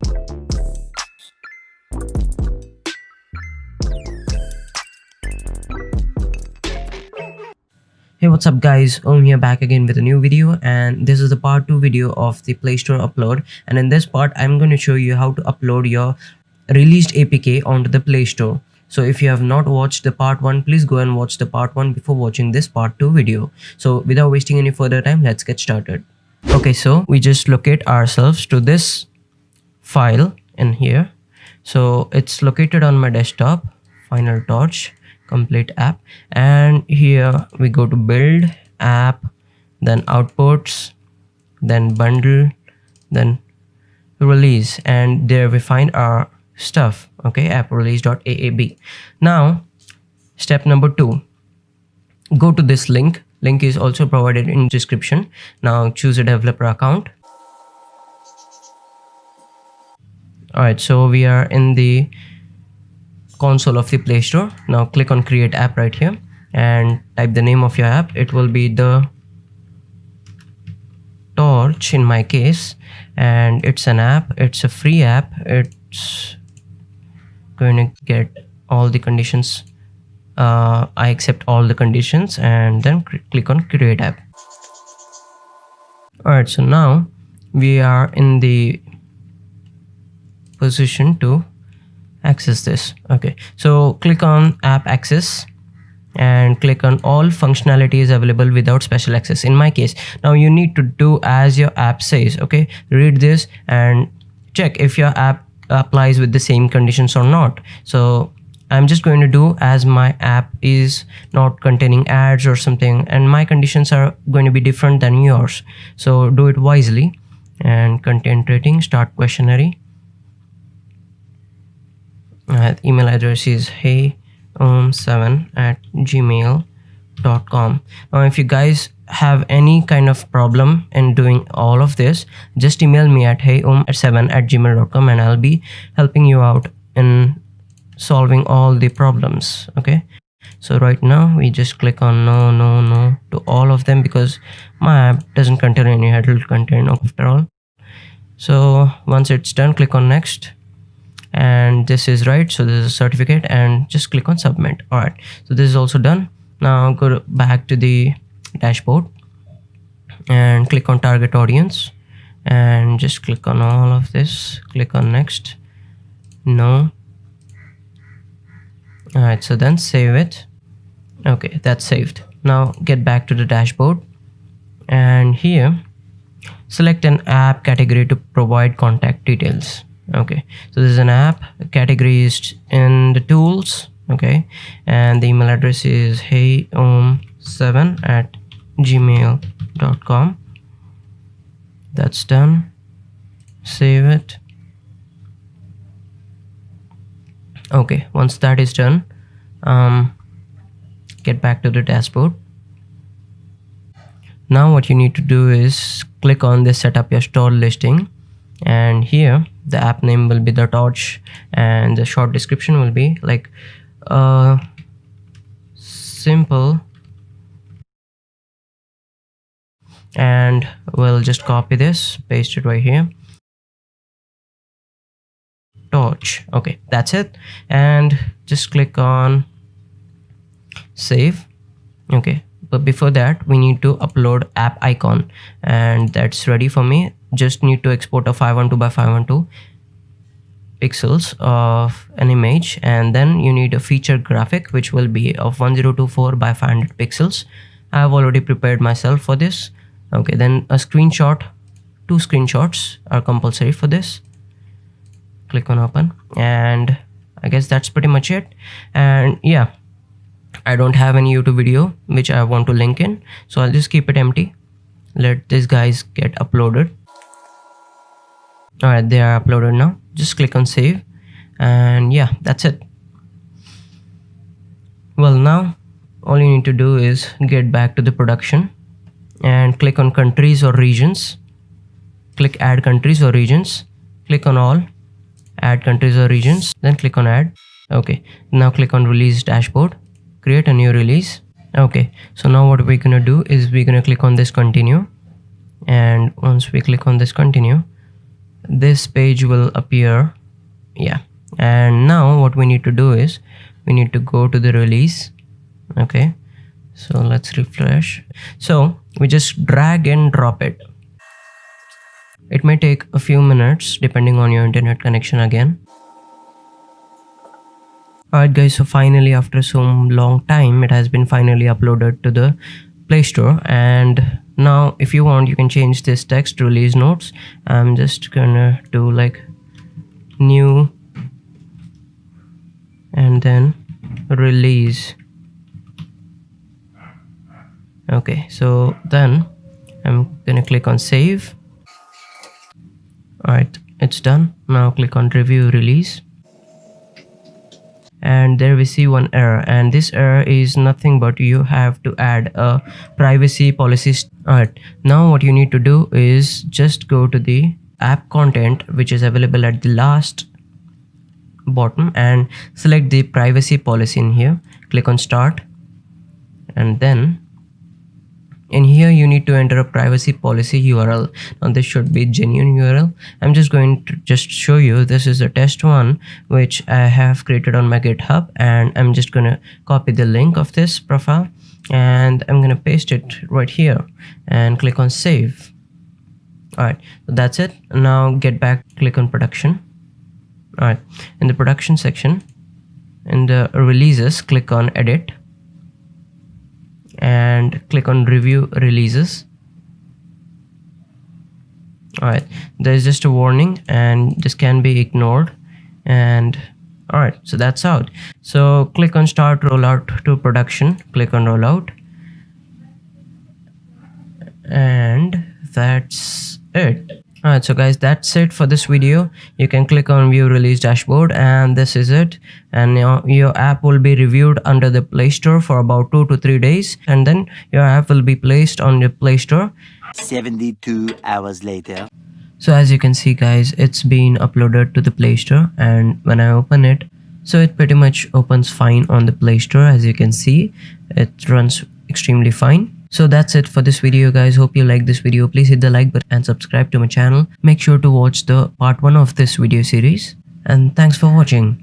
Hey, what's up guys, I'm here back again with a new video, and this is the part 2 video of the Play Store upload. And in this part I'm going to show you how to upload your released APK onto the Play Store. So if you have not watched the part 1, please go and watch the part 1 before watching this part 2 video. So without wasting any further time, let's get started. Okay, so we just locate ourselves to this file in here. So it's located on my desktop, Final Torch, complete app, and here we go to build app, then outputs, then bundle, then release, and there we find our stuff. Okay, app release.aab. Now step number 2, go to this link is also provided in description. Now choose a developer account. All right, so we are in the console of the Play Store. Now click on create app right here and type the name of your app. It will be the Torch in my case, and it's an app, it's a free app, it's going to get all the conditions. I accept all the conditions and then click on create app. All right, so now we are in the position to access this. Okay, so click on app access and click on all functionalities available without special access in my case. Now you need to do as your app says. Okay, read this and check if your app applies with the same conditions or not. So I'm just going to do as my app is not containing ads or something, and my conditions are going to be different than yours, so do it wisely. And content rating, start questionnaire. Email address is heyom7@gmail.com. Now if you guys have any kind of problem in doing all of this, just email me at heyom7@gmail.com and I'll be helping you out in solving all the problems. Okay, so right now we just click on no to all of them because my app doesn't contain any adult content after all. So once it's done, click on next, and this is right, so this is a certificate, and just click on submit. All right, so this is also done. Now go back to the dashboard and click on target audience and just click on all of this, click on next, no. All right, so then save it. Okay, that's saved. Now get back to the dashboard and here select an app category to provide contact details. Okay, so this is an app, category is in the tools. Okay, and the email address is heyom7@gmail.com. that's done. Save it. Okay, once that is done, get back to the dashboard. Now what you need to do is click on this set up your store listing, and here the app name will be the Torch and the short description will be like simple, and we'll just copy this, paste it right here, Torch. Okay, that's it, and just click on save. Okay, but before that we need to upload app icon, and that's ready for me. Just need to export a 512 by 512 pixels of an image, and then you need a feature graphic which will be of 1024 by 500 pixels. I have already prepared myself for this. Okay, then a screenshot, 2 screenshots are compulsory for this. Click on open, and I guess that's pretty much it. And yeah, I don't have any YouTube video which I want to link in, so I'll just keep it empty. Let these guys get uploaded. All right, they are uploaded now. Just click on save, and yeah, that's it. Well, now all you need to do is get back to the production and click on countries or regions. Click add countries or regions. Click on all, add countries or regions, then click on add. Okay, now click on release dashboard, create a new release. Okay, so now what we're gonna do is we're gonna click on this continue, and once we click on this continue, this page will appear. Yeah, and now what we need to do is we need to go to the release. Okay, so let's refresh. So we just drag and drop it. It may take a few minutes depending on your internet connection again. Alright guys, so finally after some long time it has been finally uploaded to the Play Store, and now if you want you can change this text to release notes. I'm just gonna do like new and then release. Okay, so then I'm gonna click on save. Alright, it's done. Now click on review release, and there we see one error, and this error is nothing but you have to add a privacy policy. Alright, now what you need to do is just go to the app content which is available at the last bottom and select the privacy policy in here. Click on start, and then in here you need to enter a privacy policy URL. Now this should be genuine URL. I'm just going to just show you, this is a test one which I have created on my GitHub, and I'm just gonna copy the link of this profile and I'm gonna paste it right here and click on save. Alright, so that's it. Now get back, click on production. Alright, in the production section, in the releases, click on edit and click on review releases. Alright, there's just a warning and this can be ignored. And alright, so that's out. So click on start rollout to production, click on rollout, and that's it. Alright, so guys, that's it for this video. You can click on view release dashboard, and this is it. And your app will be reviewed under the Play Store for about 2 to 3 days, and then your app will be placed on the Play Store 72 hours later. So as you can see guys, it's been uploaded to the Play Store, and when I open it, so it pretty much opens fine on the Play Store. As you can see, it runs extremely fine. So that's it for this video guys. Hope you like this video. Please hit the like button and subscribe to my channel. Make sure to watch the part 1 of this video series, and thanks for watching.